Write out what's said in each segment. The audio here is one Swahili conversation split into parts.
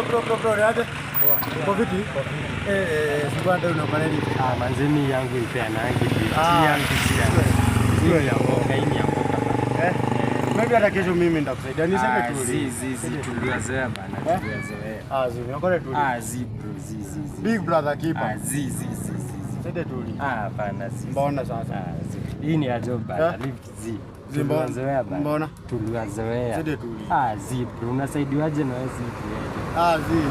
Bro, niaje? Kwa vipi? Sikuwa ndio unafanya nini? Manzeni yangu ipeanangi yangu sio ya mboga hii ya mboga. Maybe hata kesho mimi nitakusaidia. Niseme tu. Tuliwazoea bana, tuliwazoea. Zimeokole tu. Bro, Big brother keeper. Sede tuli. Hapana, mbona sasa? Hii ni ajob bana, lift tuliwazoea bana. Mbona? Tuliwazoea. Sede tuli. Bro, unasaidiwaje na wewe zipi?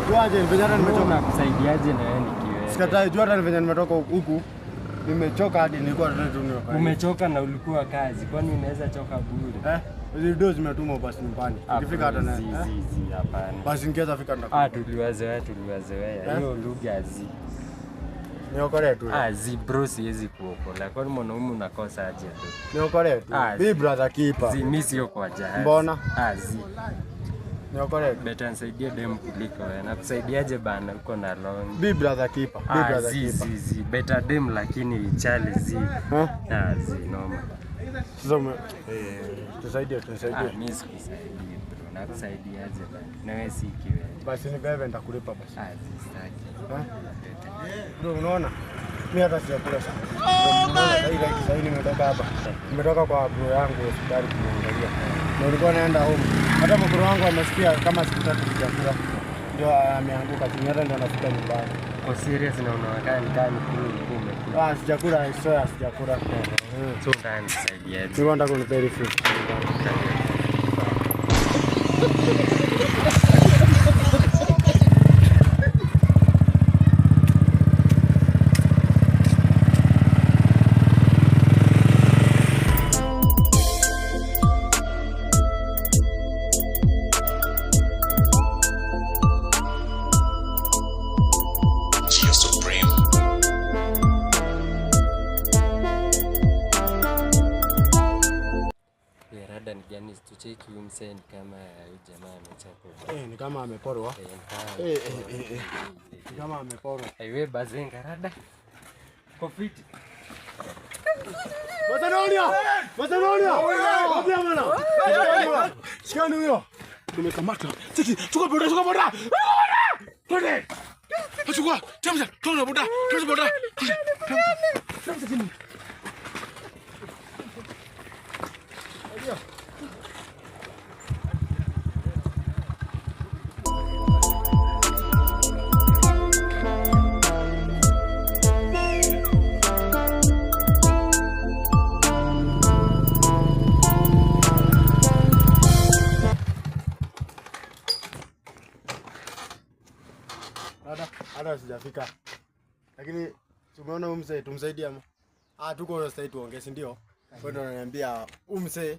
Tuaje vijana nimetoka kusaidiaje na wewe nikiwe. Sikatai jua hata vijana nimetoka huku. Nimechoka hadi nilikuwa tunatuniwa kwa. Umechoka na ulikuwa kazi. Kwani unaweza choka bure? Hizo dozi zimetumwa basi nyumbani. Ukifika hata na hapana. Basi ningeza fika ndako. Tuliwazoea. Hiyo lugha Niokole tu. Bro, siwezi kuokola. Kwani mwanaume unakosa aje tu? Niokole tu. Big brother keeper. Mimi sio kwa jahazi. Mbona? Niokole. Beta nisaidie dem kuliko wewe. Nakusaidiaje bana uko na long. Big brother keeper. Beta dem lakini chali noma. Sasa tusaidie. Mimi sikusaidie bro. Nakusaidiaje bana? Na wewe si kiwe. Basi nibebe nitakulipa basi. Sitaki. Bro, unaona? Mimi hata sijakula sana. Sasa nimetoka hapa. Nimetoka kwa bro yangu hospitali kumwangalia. Na nilikuwa naenda home. Hata mkuru wangu amesikia kama siku 3 sijakula. Ndio ameanguka chini hata ndio anafika nyumbani. Kwa serious na unaonekana ni kama umekula. Sijakula, sijakula. So ndani saidia. Nilikuwa nataka kunipea free. Ni tucheki huyu msee ni kama huyu jamaa amechapa. Ni kama ameporwa. Ni kama ameporwa. Wewe bazenga rada. Kofiti. Wasanonia! Wapi amana? Shikani huyo. Tumekamata. Cheki, chukua boda. Twende. Chukua. Tembea boda. Hata sijafika. Lakini tumeona umse tumsaidia ama? Tuko na sasa tuongee, si ndio? Wewe ndo unaniambia umse